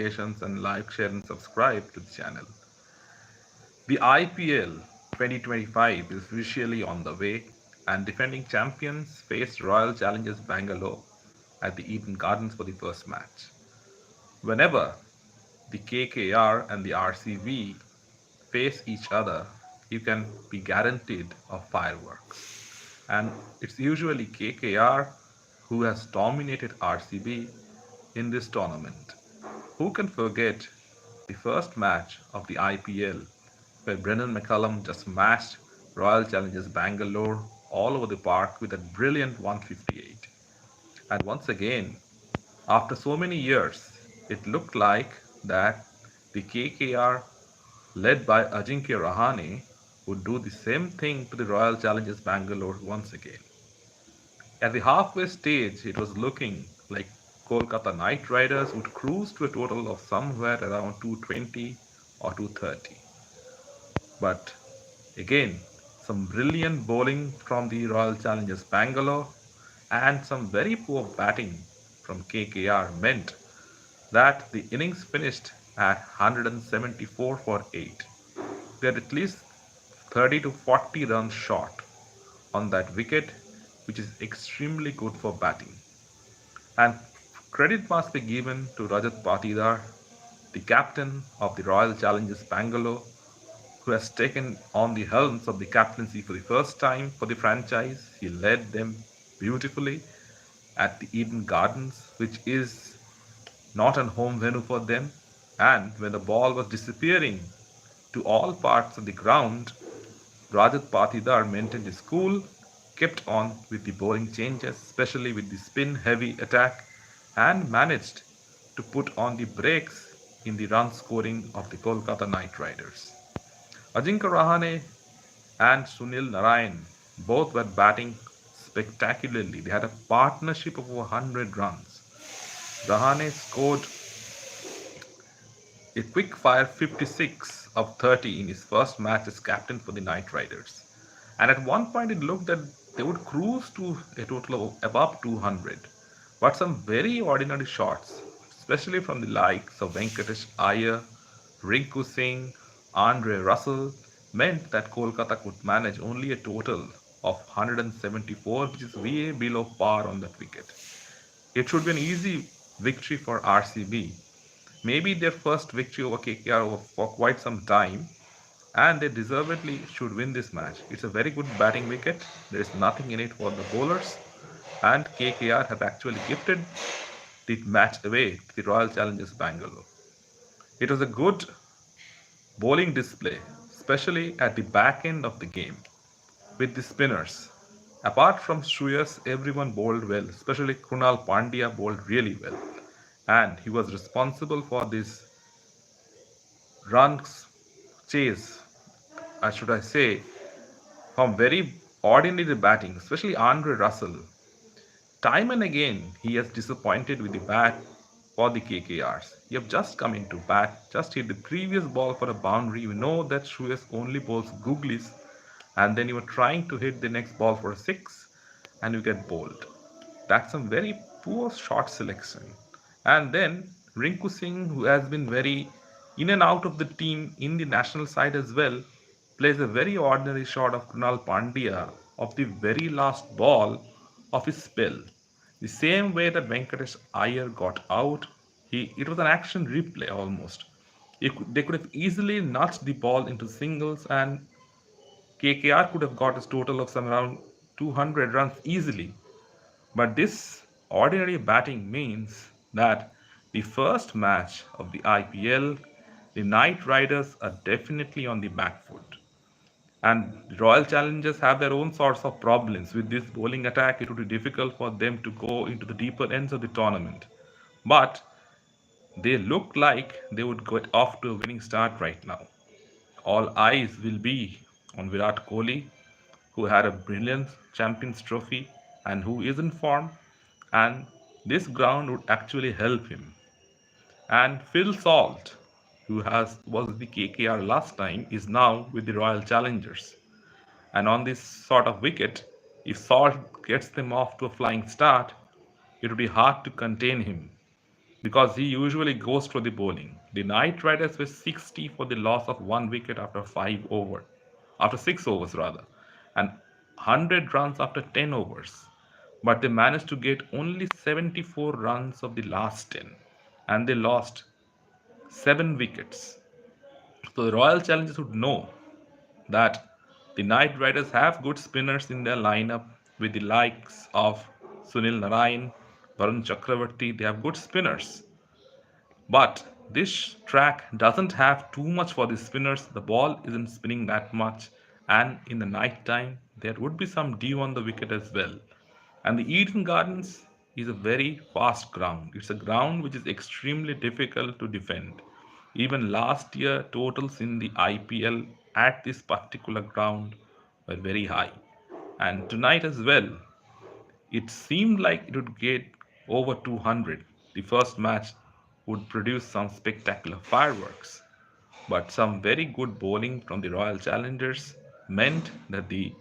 notifications and like, share, and subscribe to the channel. The IPL 2025 is officially on the way, and defending champions face Royal Challengers Bangalore at the Eden Gardens for the first match. Whenever the KKR and the RCB face each other, you can be guaranteed of fireworks. And it's usually KKR who has dominated RCB in this tournament. Who can forget the first match of the IPL where Brendan McCullum just smashed Royal Challengers Bangalore all over the park with a brilliant 158. And once again, after so many years, it looked like that the KKR led by Ajinkya Rahane would do the same thing to the Royal Challengers Bangalore once again. At the halfway stage, it was looking like Kolkata Knight Riders would cruise to a total of somewhere around 220 or 230. But again, some brilliant bowling from the Royal Challengers Bangalore and some very poor batting from KKR meant that the innings finished at 174 for 8. They had at least 30 to 40 runs short on that wicket, which is extremely good for batting. And credit must be given to Rajat Patidar, the captain of the Royal Challengers Bangalore, who has taken on the helms of the captaincy for the first time for the franchise. He led them beautifully at the Eden Gardens, which is not a home venue for them. And when the ball was disappearing to all parts of the ground, Rajat Patidar maintained his cool, kept on with the bowling changes, especially with the spin heavy attack, and managed to put on the brakes in the run scoring of the Kolkata Knight Riders. Ajinkya Rahane and Sunil Narine both were batting spectacularly. They had a partnership of over 100 runs. Rahane scored a quick fire 56 of 30 in his first match as captain for the Knight Riders. And at one point it looked that they would cruise to a total of above 200. But some very ordinary shots, especially from the likes of Venkatesh Iyer, Rinku Singh, Andre Russell, meant that Kolkata could manage only a total of 174, which is way below par on that wicket. It should be an easy victory for RCB, maybe their first victory over KKR for quite some time, and they deservedly should win this match. It's a very good batting wicket. There is nothing in it for the bowlers, and KKR have actually gifted the match away to the Royal Challengers Bangalore. It was a good bowling display, especially at the back end of the game with the spinners. Apart from Shreyas, everyone bowled well, especially Krunal Pandya bowled really well. And he was responsible for this runs chase, should I say, from very ordinary batting, especially Andre Russell. Time and again, he has disappointed with the bat for the KKRs. You have just come into bat, just hit the previous ball for a boundary. You know that Shreyas only bowls googlies, and then you are trying to hit the next ball for a six, and you get bowled. That's some very poor shot selection. And then Rinku Singh, who has been very in and out of the team in the national side as well, plays a very ordinary shot of Krunal Pandya of the very last ball of his spell. The same way that Venkatesh Iyer got out, it was an action replay almost. They could have easily nudged the ball into singles, and KKR could have got a total of some around 200 runs easily. But this ordinary batting means that the first match of the IPL, the Knight Riders are definitely on the back foot. And the Royal Challengers have their own sorts of problems. With this bowling attack, it would be difficult for them to go into the deeper ends of the tournament. But they look like they would get off to a winning start right now. All eyes will be on Virat Kohli, who had a brilliant Champions Trophy and who is in form, and this ground would actually help him. And Phil Salt, who was the KKR last time, is now with the Royal Challengers. And on this sort of wicket, if Salt gets them off to a flying start, it would be hard to contain him. because he usually goes for the bowling. The Knight Riders were 60 for the loss of one wicket after 6 overs rather, and 100 runs after 10 overs. But they managed to get only 74 runs of the last 10, and they lost 7 wickets. So the Royal Challengers would know that the Knight Riders have good spinners in their lineup with the likes of Sunil Narine, Varun Chakravarti. They have good spinners. But this track doesn't have too much for the spinners. The ball isn't spinning that much, and in the night time there would be some dew on the wicket as well. And the Eden Gardens is a very fast ground. It's a ground which is extremely difficult to defend. Even last year, totals in the IPL at this particular ground were very high. And tonight as well, it seemed like it would get over 200. The first match would produce some spectacular fireworks, but some very good bowling from the Royal Challengers meant that the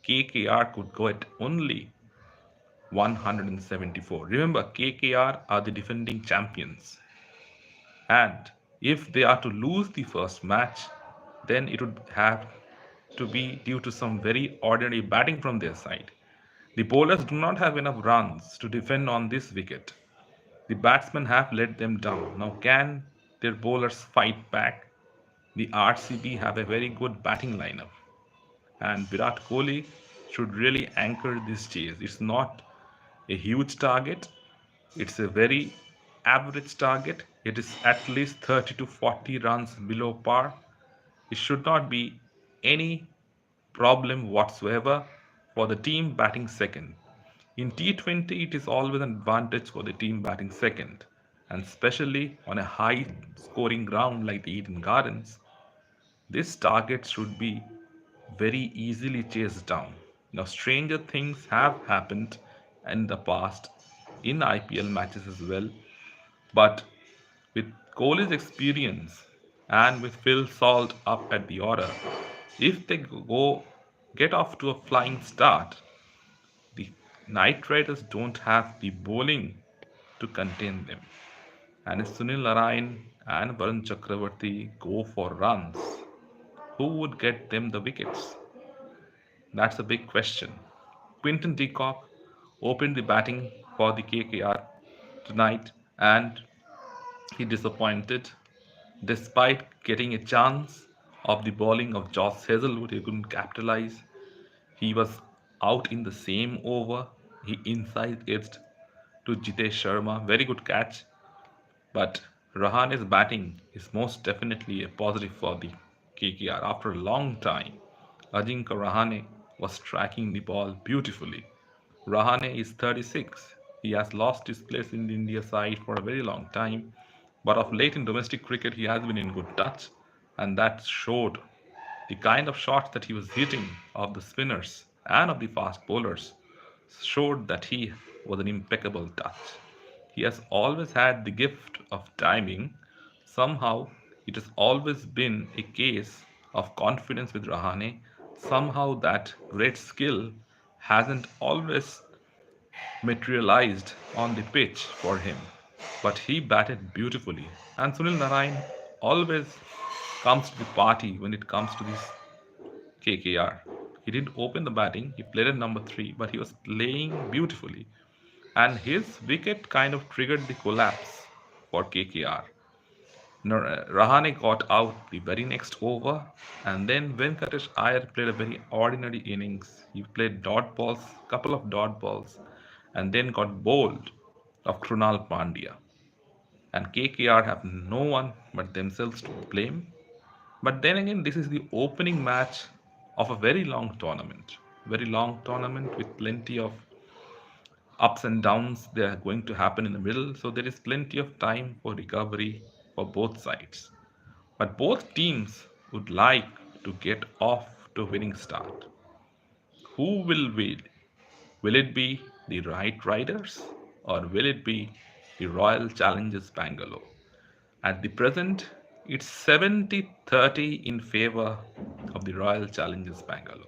KKR could go at only 174. Remember, KKR are the defending champions, and if they are to lose the first match, then it would have to be due to some very ordinary batting from their side. The bowlers do not have enough runs to defend on this wicket. The batsmen have let them down. Now, can their bowlers fight back? The RCB have a very good batting lineup, and Virat Kohli should really anchor this chase. It's not a huge target, it's a very average target. It is at least 30 to 40 runs below par. It should not be any problem whatsoever for the team batting second. In T20, it is always an advantage for the team batting second, and especially on a high scoring ground like the Eden Gardens, this target should be very easily chased down. Now, stranger things have happened in the past in IPL matches as well, but with Kohli's experience and with Phil Salt up at the order, if they go get off to a flying start, the Knight Riders don't have the bowling to contain them. And if Sunil Narine and Varun Chakravarti go for runs, who would get them the wickets? That's a big question. Quinton de Kock opened the batting for the KKR tonight, and he disappointed. Despite getting a chance of the bowling of Josh Hazlewood, he couldn't capitalize. He was out in the same over. He inside edged to Jitesh Sharma. Very good catch. But Rahane's batting is most definitely a positive for the KKR. After a long time, Ajinkya Rahane was tracking the ball beautifully. Rahane is 36. He has lost his place in the India side for a very long time, but of late in domestic cricket he has been in good touch, and that showed the kind of shots that he was hitting of the spinners and of the fast bowlers showed that he was an impeccable touch. He has always had the gift of timing. Somehow, it has always been a case of confidence with Rahane. Somehow, that great skill hasn't always materialized on the pitch for him. But he batted beautifully. And Sunil Narine always comes to the party when it comes to this KKR. He didn't open the batting, he played at number 3, but he was playing beautifully. And his wicket kind of triggered the collapse for KKR. Rahane got out the very next over, and then Venkatesh Iyer played a very ordinary innings. He played dot balls, couple of dot balls, and then got bowled of Krunal Pandya. And KKR have no one but themselves to blame. But then again, this is the opening match of a very long tournament. Very long tournament with plenty of ups and downs they are going to happen in the middle, so there is plenty of time for recovery for both sides. But both teams would like to get off to a winning start. Who will win? Will it be the Right Riders or will it be the Royal Challengers Bangalore? At the present, it's 70-30 in favor of the Royal Challengers Bangalore.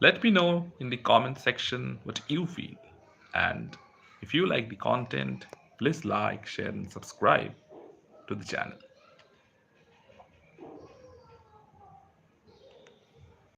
Let me know in the comment section what you feel. And if you like the content, Please like, share, and subscribe to the channel.